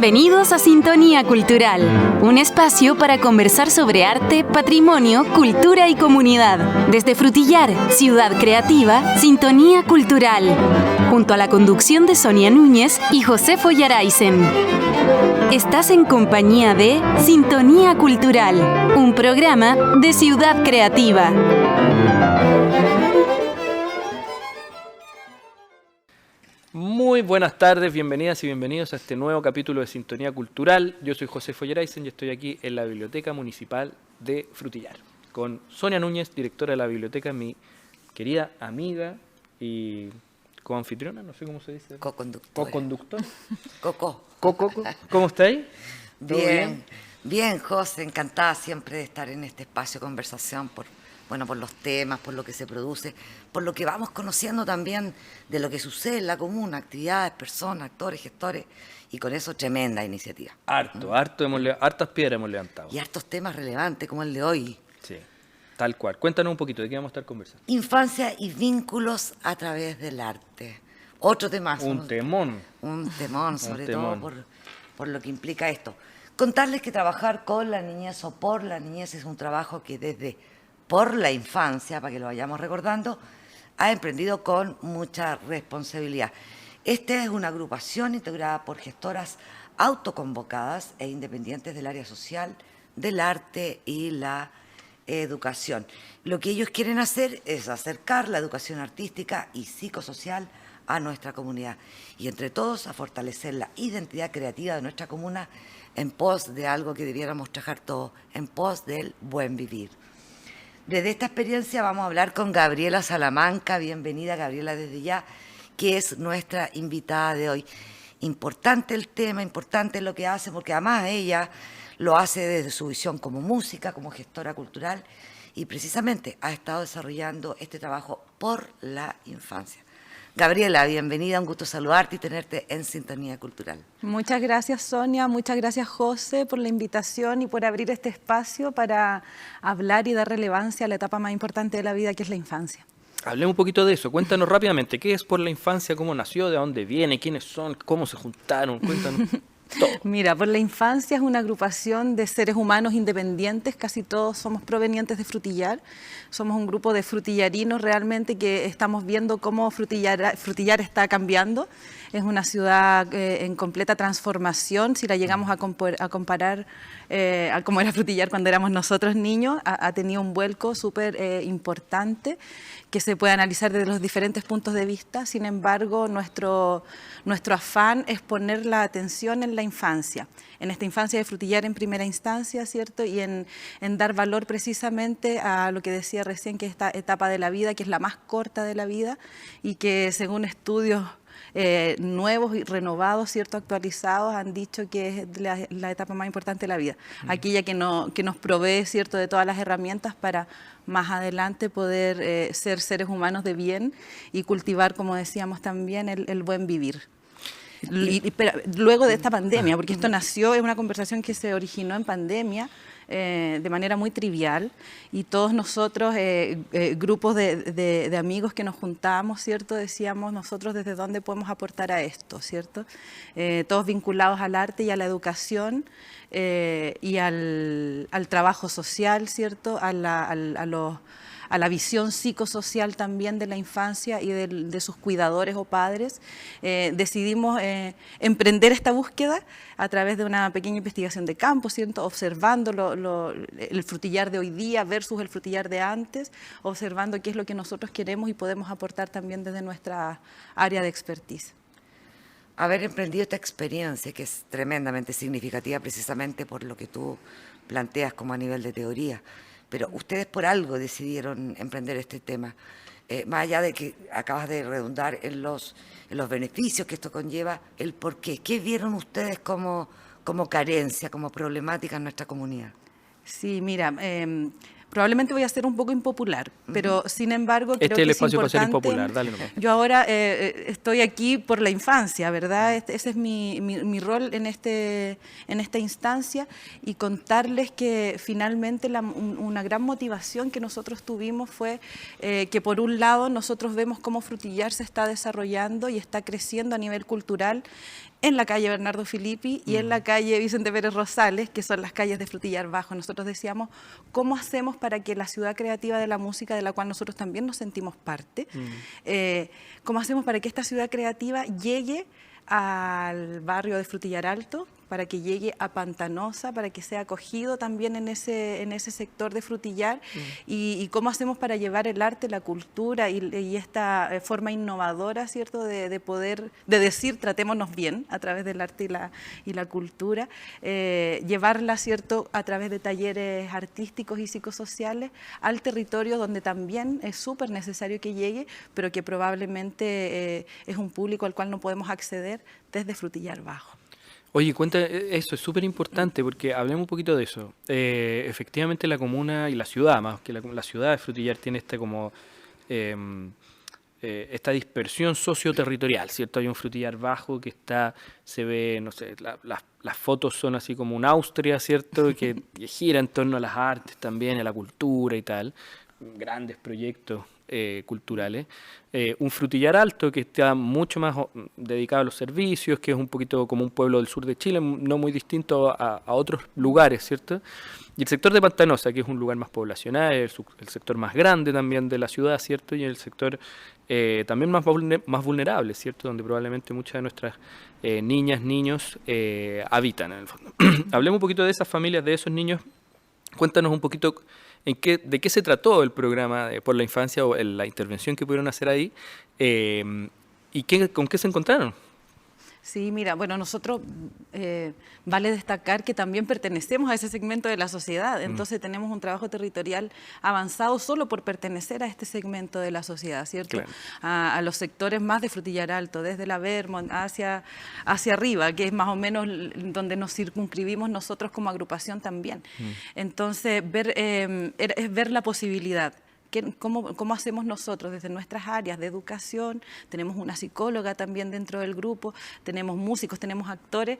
Bienvenidos a Sintonía Cultural, un espacio para conversar sobre arte, patrimonio, cultura y comunidad. Desde Frutillar, Ciudad Creativa, Sintonía Cultural, junto a la conducción de Sonia Núñez y Josefo Yaraizen. Estás en compañía de Sintonía Cultural, un programa de Ciudad Creativa. Muy buenas tardes, bienvenidas y bienvenidos a este nuevo capítulo de Sintonía Cultural. Yo soy Josefo Yaraizen y estoy aquí en la Biblioteca Municipal de Frutillar, con Sonia Núñez, directora de la biblioteca, mi querida amiga y coanfitriona, no sé cómo se dice. Co-conductora. Co-conductora. Coco. ¿Cómo estáis? Bien, José, encantada siempre de estar en este espacio de conversación por los temas, por lo que se produce, por lo que vamos conociendo también de lo que sucede en la comuna, actividades, personas, actores, gestores, y con eso tremenda iniciativa. Hartas piedras hemos levantado. Y hartos temas relevantes como el de hoy. Sí, tal cual. Cuéntanos un poquito de qué vamos a estar conversando. Infancia y vínculos a través del arte. Otro tema. Un temón, sobre todo por lo que implica esto. Contarles que trabajar con la niñez o por la niñez es un trabajo que desde por la infancia, para que lo vayamos recordando, ha emprendido con mucha responsabilidad. Esta es una agrupación integrada por gestoras autoconvocadas e independientes del área social, del arte y la educación. Lo que ellos quieren hacer es acercar la educación artística y psicosocial a nuestra comunidad y entre todos a fortalecer la identidad creativa de nuestra comuna en pos de algo que debiéramos trabajar todos, en pos del buen vivir. Desde esta experiencia vamos a hablar con Gabriela Salamanca. Bienvenida, Gabriela, desde ya, que es nuestra invitada de hoy. Importante el tema, importante lo que hace, porque además ella lo hace desde su visión como música, como gestora cultural, y precisamente ha estado desarrollando este trabajo por la infancia. Gabriela, bienvenida, un gusto saludarte y tenerte en Sintonía Cultural. Muchas gracias, Sonia, muchas gracias, José, por la invitación y por abrir este espacio para hablar y dar relevancia a la etapa más importante de la vida, que es la infancia. Hablemos un poquito de eso. Cuéntanos rápidamente, ¿qué es Por la Infancia? ¿Cómo nació? ¿De dónde viene? ¿Quiénes son? ¿Cómo se juntaron? Cuéntanos todo. Mira, Por la Infancia es una agrupación de seres humanos independientes, casi todos somos provenientes de Frutillar. Somos un grupo de frutillarinos realmente que estamos viendo cómo Frutillar está cambiando. Es una ciudad en completa transformación, si la llegamos a comparar a cómo era Frutillar cuando éramos nosotros niños. Ha tenido un vuelco súper importante que se puede analizar desde los diferentes puntos de vista. Sin embargo, nuestro afán es poner la atención en la infancia, en esta infancia de Frutillar en primera instancia, ¿cierto? Y en dar valor precisamente a lo que decía recién, que es esta etapa de la vida, que es la más corta de la vida y que según estudios nuevos y renovados, ¿cierto?, actualizados, han dicho que es la etapa más importante de la vida, aquella que nos provee, ¿cierto?, de todas las herramientas para más adelante poder ser seres humanos de bien y cultivar, como decíamos también, el buen vivir. Pero luego de esta pandemia, porque esto nació, es una conversación que se originó en pandemia, de manera muy trivial, y todos nosotros, grupos de amigos que nos juntábamos, ¿cierto?, decíamos nosotros desde dónde podemos aportar a esto, ¿cierto? Todos vinculados al arte y a la educación y al trabajo social, ¿cierto?, a la visión psicosocial también de la infancia y de sus cuidadores o padres. Decidimos emprender esta búsqueda a través de una pequeña investigación de campo, ¿cierto?, observando el Frutillar de hoy día versus el Frutillar de antes, observando qué es lo que nosotros queremos y podemos aportar también desde nuestra área de expertise. Haber emprendido esta experiencia, que es tremendamente significativa precisamente por lo que tú planteas como a nivel de teoría, pero ustedes por algo decidieron emprender este tema, más allá de que acabas de redundar en los beneficios que esto conlleva, el por qué. ¿Qué vieron ustedes como carencia, como problemática en nuestra comunidad? Sí, mira, Probablemente voy a ser un poco impopular, pero sin embargo creo Este es que el espacio para ser importante. impopular, dale nomás. Yo ahora estoy aquí por la infancia, ¿verdad? Ese es mi rol en esta instancia, y contarles que finalmente una gran motivación que nosotros tuvimos fue que por un lado nosotros vemos cómo Frutillar se está desarrollando y está creciendo a nivel cultural en la calle Bernardo Filippi y en la calle Vicente Pérez Rosales, que son las calles de Frutillar Bajo. Nosotros decíamos, ¿cómo hacemos para que la ciudad creativa de la música, de la cual nosotros también nos sentimos parte, cómo hacemos para que esta ciudad creativa llegue al barrio de Frutillar Alto, para que llegue a Pantanosa, para que sea acogido también en ese sector de Frutillar, y cómo hacemos para llevar el arte, la cultura y esta forma innovadora, ¿cierto?, de poder, de decir, tratémonos bien a través del arte y la cultura, llevarla, ¿cierto?, a través de talleres artísticos y psicosociales al territorio donde también es súper necesario que llegue, pero que probablemente es un público al cual no podemos acceder desde Frutillar Bajo. Oye, cuenta, eso es súper importante porque hablemos un poquito de eso. Efectivamente la comuna y la ciudad, más que la ciudad de Frutillar tiene esta dispersión socioterritorial, ¿cierto? Hay un Frutillar Bajo que se ve, no sé, las fotos son así como un Austria, ¿cierto? Que gira en torno a las artes también, a la cultura y tal, grandes proyectos culturales. Un Frutillar Alto que está mucho más dedicado a los servicios, que es un poquito como un pueblo del sur de Chile, no muy distinto a otros lugares, ¿cierto? Y el sector de Pantanosa, que es un lugar más poblacional, el sector más grande también de la ciudad, ¿cierto? Y el sector también más vulnerable, ¿cierto? Donde probablemente muchas de nuestras niñas, niños habitan en el fondo. Hablemos un poquito de esas familias, de esos niños. Cuéntanos un poquito de qué se trató el programa por la infancia o la intervención que pudieron hacer ahí y con qué se encontraron. Sí, mira, bueno, nosotros vale destacar que también pertenecemos a ese segmento de la sociedad, entonces tenemos un trabajo territorial avanzado solo por pertenecer a este segmento de la sociedad, ¿cierto? Claro. A los sectores más de Frutillar Alto, desde la Vermont hacia arriba, que es más o menos donde nos circunscribimos nosotros como agrupación también. Entonces, es ver la posibilidad. ¿Cómo hacemos nosotros desde nuestras áreas de educación? Tenemos una psicóloga también dentro del grupo, tenemos músicos, tenemos actores.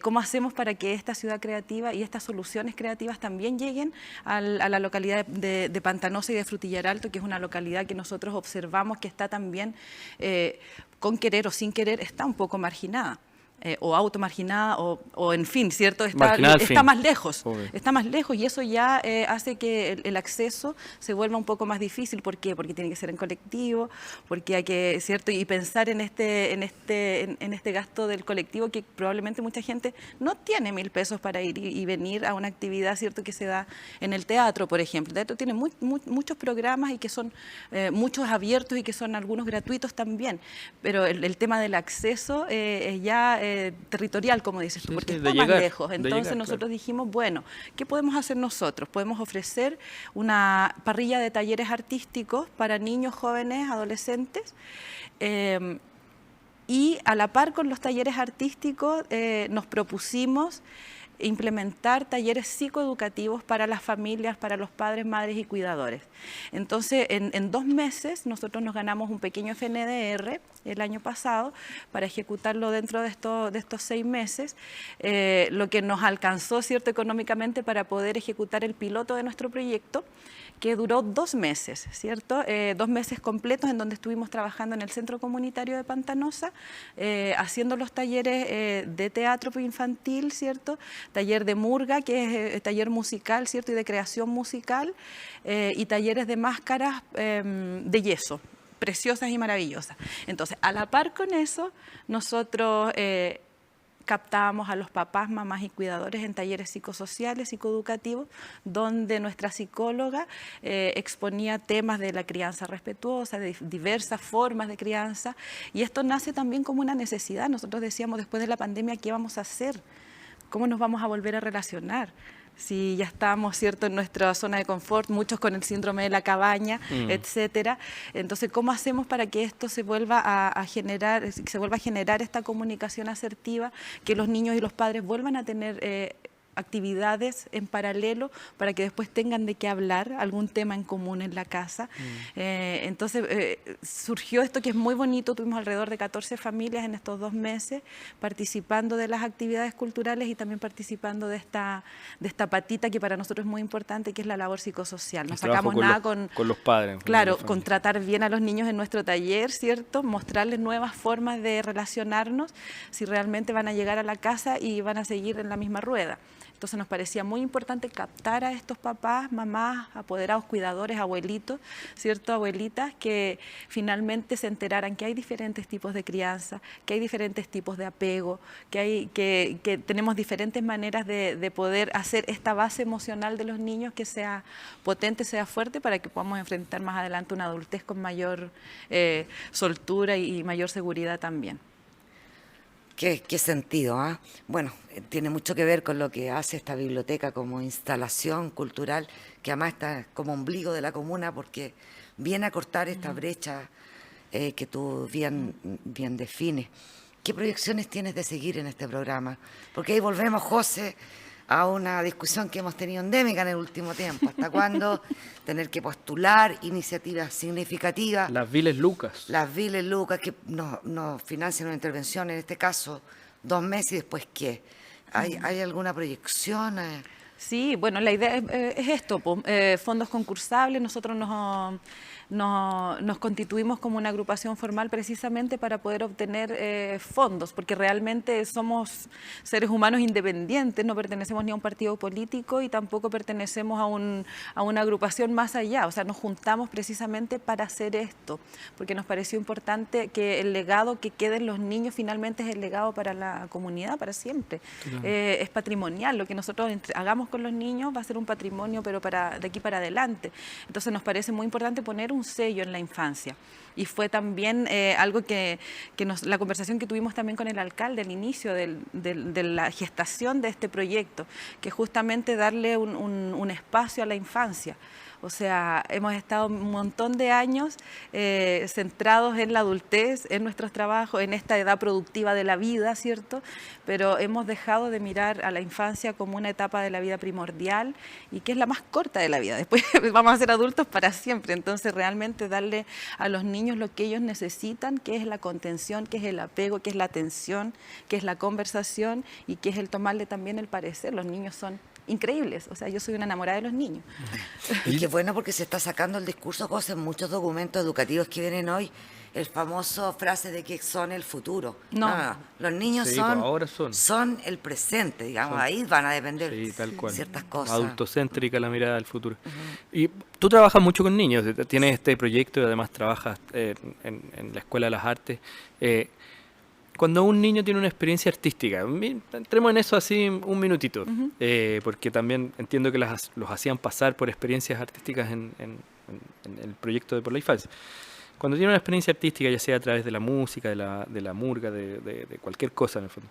¿Cómo hacemos para que esta ciudad creativa y estas soluciones creativas también lleguen a la localidad de Pantanosa y de Frutillar Alto, que es una localidad que nosotros observamos que está también, con querer o sin querer, está un poco marginada? O automarginada o en fin, ¿cierto? Está más lejos, está más lejos, y eso ya hace que el acceso se vuelva un poco más difícil. ¿Por qué? Porque tiene que ser en colectivo, porque hay que, ¿cierto? Y pensar en este gasto del colectivo, que probablemente mucha gente no tiene 1.000 pesos para ir y venir a una actividad, ¿cierto?, que se da en el teatro, por ejemplo. El teatro tiene muchos programas y que son muchos abiertos y que son algunos gratuitos también, pero el tema del acceso es ya territorial, como dices tú, porque está más lejos. Entonces nosotros dijimos, bueno, ¿qué podemos hacer nosotros? Podemos ofrecer una parrilla de talleres artísticos para niños, jóvenes, adolescentes, y a la par con los talleres artísticos nos propusimos implementar talleres psicoeducativos para las familias, para los padres, madres y cuidadores. Entonces, en 2 meses nosotros nos ganamos un pequeño FNDR el año pasado para ejecutarlo dentro de estos 6 meses, lo que nos alcanzó, ¿cierto?, económicamente para poder ejecutar el piloto de nuestro proyecto, que duró 2 meses, ¿cierto? 2 meses completos en donde estuvimos trabajando en el Centro Comunitario de Pantanosa, haciendo los talleres de teatro infantil, ¿cierto?, taller de murga, que es taller musical, ¿cierto?, y de creación musical, y talleres de máscaras de yeso, preciosas y maravillosas. Entonces, a la par con eso, nosotros captábamos a los papás, mamás y cuidadores en talleres psicosociales, psicoeducativos, donde nuestra psicóloga exponía temas de la crianza respetuosa, de diversas formas de crianza, y esto nace también como una necesidad. Nosotros decíamos, después de la pandemia, ¿qué vamos a hacer? ¿Cómo nos vamos a volver a relacionar? Si ya estamos, ¿cierto?, en nuestra zona de confort, muchos con el síndrome de la cabaña, etcétera. Entonces, ¿cómo hacemos para que esto se vuelva a generar esta comunicación asertiva, que los niños y los padres vuelvan a tener actividades en paralelo para que después tengan de qué hablar, algún tema en común en la casa. Entonces surgió esto que es muy bonito, tuvimos alrededor de 14 familias en estos 2 meses participando de las actividades culturales y también participando de esta patita que para nosotros es muy importante, que es la labor psicosocial. No sacamos nada con los padres. Claro, con tratar bien a los niños en nuestro taller, ¿cierto? Mostrarles nuevas formas de relacionarnos, si realmente van a llegar a la casa y van a seguir en la misma rueda. Entonces nos parecía muy importante captar a estos papás, mamás, apoderados, cuidadores, abuelitos, ¿cierto? Abuelitas, que finalmente se enteraran que hay diferentes tipos de crianza, que hay diferentes tipos de apego, que tenemos diferentes maneras de poder hacer esta base emocional de los niños que sea potente, sea fuerte, para que podamos enfrentar más adelante una adultez con mayor soltura y mayor seguridad también. ¿Qué sentido? ¿Ah? Bueno, tiene mucho que ver con lo que hace esta biblioteca como instalación cultural, que además está como ombligo de la comuna, porque viene a cortar esta brecha que tú bien defines. ¿Qué proyecciones tienes de seguir en este programa? Porque ahí volvemos, José, a una discusión que hemos tenido endémica en el último tiempo. ¿Hasta cuándo tener que postular iniciativas significativas? Las viles lucas. Las viles lucas que nos financian una intervención, en este caso 2 meses y después ¿qué? ¿Hay alguna proyección? Sí, bueno, la idea es esto, fondos concursables. Nosotros nos constituimos como una agrupación formal precisamente para poder obtener fondos, porque realmente somos seres humanos independientes, no pertenecemos ni a un partido político y tampoco pertenecemos a una agrupación más allá. O sea, nos juntamos precisamente para hacer esto, porque nos pareció importante que el legado que queden los niños finalmente es el legado para la comunidad, para siempre. Claro. Es patrimonial, lo que nosotros hagamos con los niños va a ser un patrimonio, pero de aquí para adelante. Entonces nos parece muy importante poner un sello en la infancia. Y fue también algo la conversación que tuvimos también con el alcalde al inicio de la gestación de este proyecto, que justamente darle un espacio a la infancia. O sea, hemos estado un montón de años centrados en la adultez, en nuestros trabajos, en esta edad productiva de la vida, ¿cierto? Pero hemos dejado de mirar a la infancia como una etapa de la vida primordial y que es la más corta de la vida. Después vamos a ser adultos para siempre. Entonces, realmente darle a los niños lo que ellos necesitan, que es la contención, que es el apego, que es la atención, que es la conversación y que es el tomarle también el parecer. Los niños son increíbles, o sea, yo soy una enamorada de los niños. Y qué bueno, porque se está sacando el discurso, José, en muchos documentos educativos que vienen hoy, el famoso frase de que son el futuro. No. Los niños son el presente, digamos, ahí van a depender ciertas cosas. Autocéntrica la mirada al futuro. Y tú trabajas mucho con niños, tienes este proyecto y además trabajas en la Escuela de las Artes. Cuando un niño tiene una experiencia artística, entremos en eso así un minutito, porque también entiendo que los hacían pasar por experiencias artísticas en el proyecto de Por la Infancia. Cuando tiene una experiencia artística, ya sea a través de la música, de la murga, de cualquier cosa en el fondo,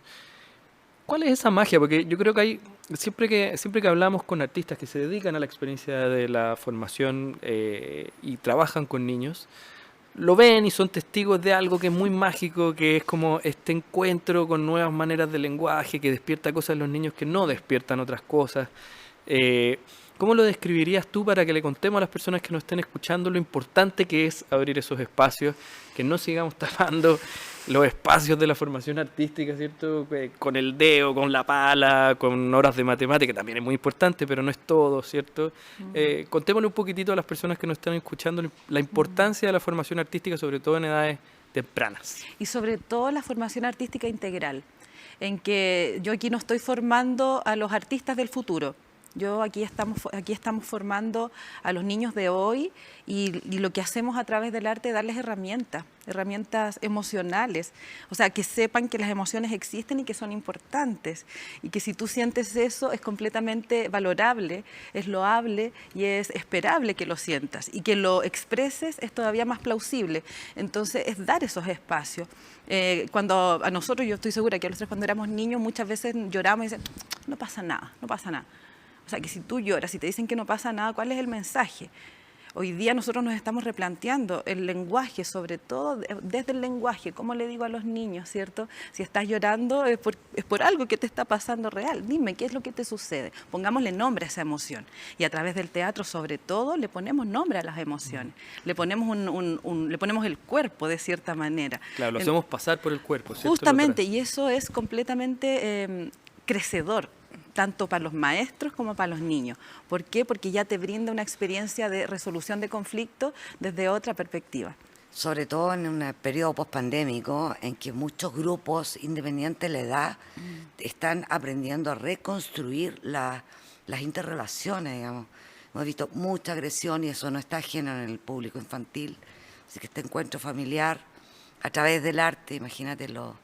¿cuál es esa magia? Porque yo creo que hay, siempre que hablamos con artistas que se dedican a la experiencia de la formación y trabajan con niños, lo ven y son testigos de algo que es muy mágico, que es como este encuentro con nuevas maneras de lenguaje, que despierta cosas en los niños que no despiertan otras cosas. ¿Cómo lo describirías tú para que le contemos a las personas que nos estén escuchando lo importante que es abrir esos espacios, que no sigamos tapando los espacios de la formación artística, ¿cierto? Con el dedo, con la pala, con horas de matemática, que también es muy importante, pero no es todo, ¿cierto? Contémosle un poquitito a las personas que nos están escuchando la importancia de la formación artística, sobre todo en edades tempranas. Y sobre todo la formación artística integral, en que yo aquí no estoy formando a los artistas del futuro. Aquí estamos formando a los niños de hoy y lo que hacemos a través del arte es darles herramientas emocionales, o sea, que sepan que las emociones existen y que son importantes y que si tú sientes eso es completamente valorable, es loable y es esperable que lo sientas y que lo expreses es todavía más plausible. Entonces es dar esos espacios. Cuando a nosotros, yo estoy segura que nosotros cuando éramos niños muchas veces lloramos y dicen, no pasa nada, no pasa nada. O sea, que si tú lloras y te dicen que no pasa nada, ¿cuál es el mensaje? Hoy día nosotros nos estamos replanteando el lenguaje, sobre todo desde el lenguaje. ¿Cómo le digo a los niños, cierto? Si estás llorando es por algo que te está pasando real. Dime, ¿qué es lo que te sucede? Pongámosle nombre a esa emoción. Y a través del teatro, sobre todo, le ponemos nombre a las emociones. Le ponemos, le ponemos el cuerpo, de cierta manera. Claro, lo hacemos pasar por el cuerpo, ¿cierto? Justamente, y eso es completamente crecedor, tanto para los maestros como para los niños. ¿Por qué? Porque ya te brinda una experiencia de resolución de conflictos desde otra perspectiva. Sobre todo en un periodo pospandémico en que muchos grupos, independientes de la edad, están aprendiendo a reconstruir las interrelaciones, digamos. Hemos visto mucha agresión y eso no está ajeno en el público infantil. Así que este encuentro familiar, a través del arte, imagínate lo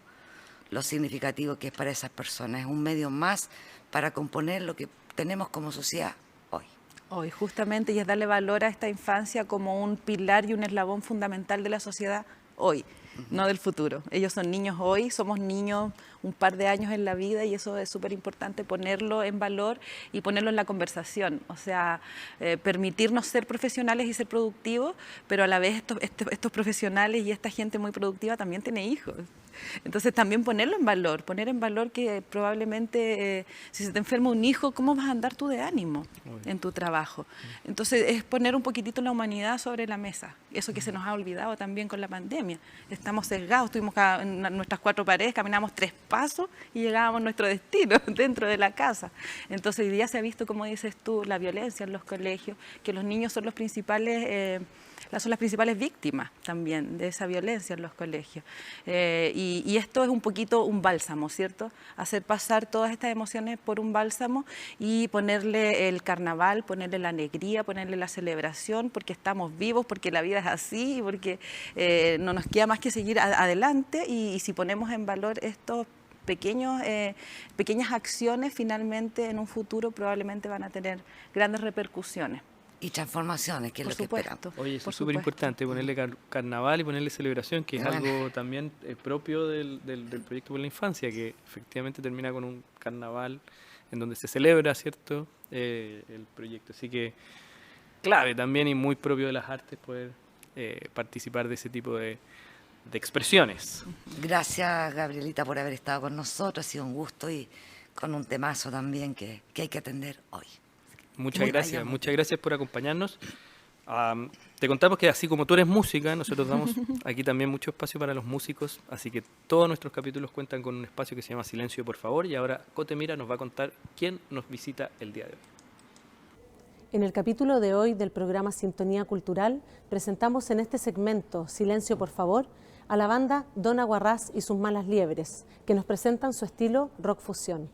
significativo que es para esas personas. Es un medio más para componer lo que tenemos como sociedad hoy. Hoy, justamente, y es darle valor a esta infancia como un pilar y un eslabón fundamental de la sociedad hoy, no del futuro. Ellos son niños hoy, somos niños un par de años en la vida y eso es súper importante ponerlo en valor y ponerlo en la conversación. O sea, permitirnos ser profesionales y ser productivos, pero a la vez estos profesionales y esta gente muy productiva también tiene hijos. Entonces también ponerlo en valor, poner en valor que probablemente si se te enferma un hijo, ¿cómo vas a andar tú de ánimo en tu trabajo? Entonces es poner un poquitito la humanidad sobre la mesa, eso que se nos ha olvidado también con la pandemia. Estamos sesgados, estuvimos en nuestras 4 paredes, caminamos 3 pasos y llegábamos a nuestro destino dentro de la casa. Entonces hoy día se ha visto, como dices tú, la violencia en los colegios, que los niños son los principales... son las principales víctimas también de esa violencia en los colegios. Y esto es un poquito un bálsamo, ¿cierto? Hacer pasar todas estas emociones por un bálsamo y ponerle el carnaval, ponerle la alegría, ponerle la celebración, porque estamos vivos, porque la vida es así, y porque no nos queda más que seguir adelante y si ponemos en valor estos pequeñas acciones, finalmente en un futuro probablemente van a tener grandes repercusiones. Y transformaciones, que es lo que esperamos. Oye, eso es súper importante, ponerle carnaval y ponerle celebración, que es algo también propio del proyecto por la infancia, que efectivamente termina con un carnaval en donde se celebra, ¿cierto?, el proyecto. Así que clave también y muy propio de las artes poder participar de ese tipo de expresiones. Gracias, Gabrielita, por haber estado con nosotros. Ha sido un gusto y con un temazo también que hay que atender hoy. Muchas gracias por acompañarnos. Te contamos que así como tú eres música, nosotros damos aquí también mucho espacio para los músicos, así que todos nuestros capítulos cuentan con un espacio que se llama Silencio, por favor, y ahora Cote Mira nos va a contar quién nos visita el día de hoy. En el capítulo de hoy del programa Sintonía Cultural presentamos en este segmento Silencio, por favor, a la banda Don Aguarrás y sus Malas Liebres, que nos presentan su estilo rock fusión.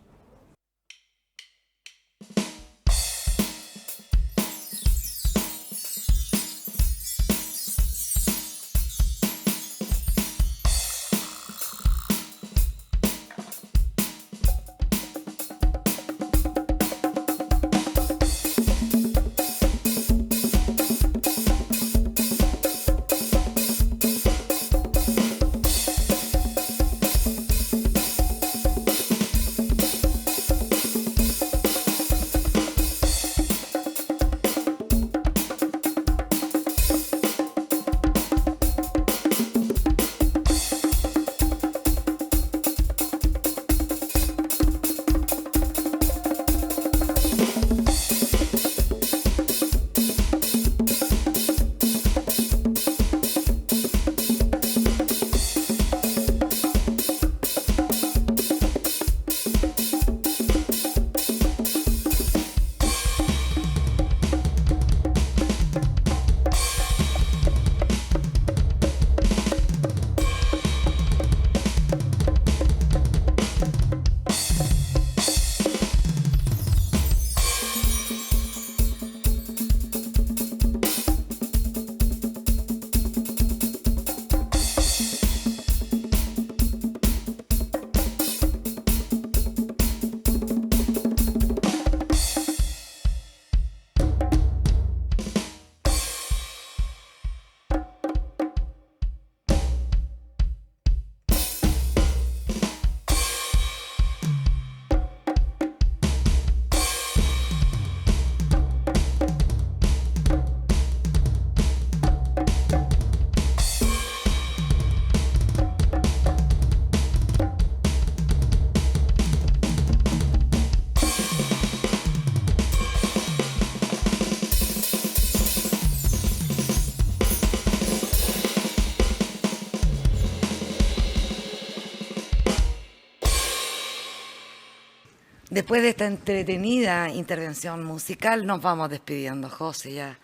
Después de esta entretenida intervención musical, nos vamos despidiendo, José, ya.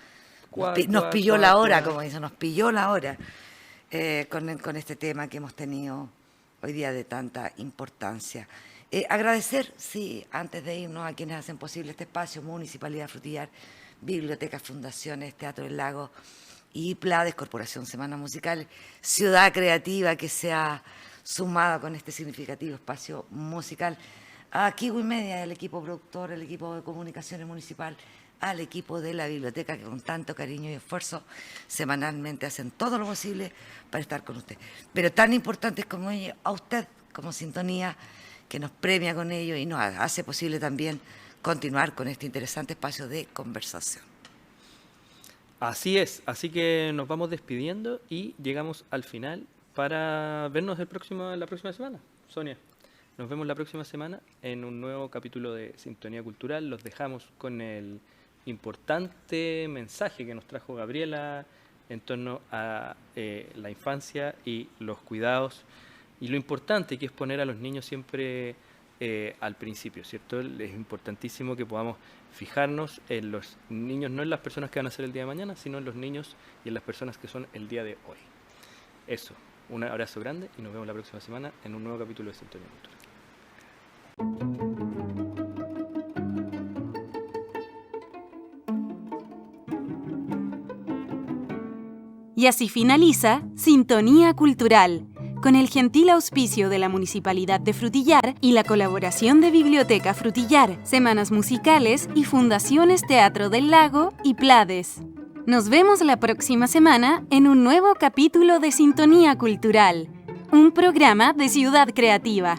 Nos pilló la hora, como dicen, nos pilló la hora con este tema que hemos tenido hoy día de tanta importancia. Agradecer, sí, antes de irnos, a quienes hacen posible este espacio: Municipalidad Frutillar, Bibliotecas, Fundaciones, Teatro del Lago y PLADES, Corporación Semana Musical, Ciudad Creativa, que se ha sumado con este significativo espacio musical, a Kiwi Media, el equipo productor, el equipo de comunicaciones municipal, al equipo de la biblioteca, que con tanto cariño y esfuerzo semanalmente hacen todo lo posible para estar con usted. Pero tan importante como ello, a usted como Sintonía, que nos premia con ello y nos hace posible también continuar con este interesante espacio de conversación. Así es, así que nos vamos despidiendo y llegamos al final para vernos la próxima semana. Sonia, nos vemos la próxima semana en un nuevo capítulo de Sintonía Cultural. Los dejamos con el importante mensaje que nos trajo Gabriela en torno a la infancia y los cuidados, y lo importante que es poner a los niños siempre al principio, ¿cierto? Es importantísimo que podamos fijarnos en los niños, no en las personas que van a ser el día de mañana, sino en los niños y en las personas que son el día de hoy. Eso, un abrazo grande y nos vemos la próxima semana en un nuevo capítulo de Sintonía Cultural. Y así finaliza Sintonía Cultural, con el gentil auspicio de la Municipalidad de Frutillar y la colaboración de Biblioteca Frutillar, Semanas Musicales y Fundaciones Teatro del Lago y PLADES. Nos vemos la próxima semana en un nuevo capítulo de Sintonía Cultural, un programa de Ciudad Creativa.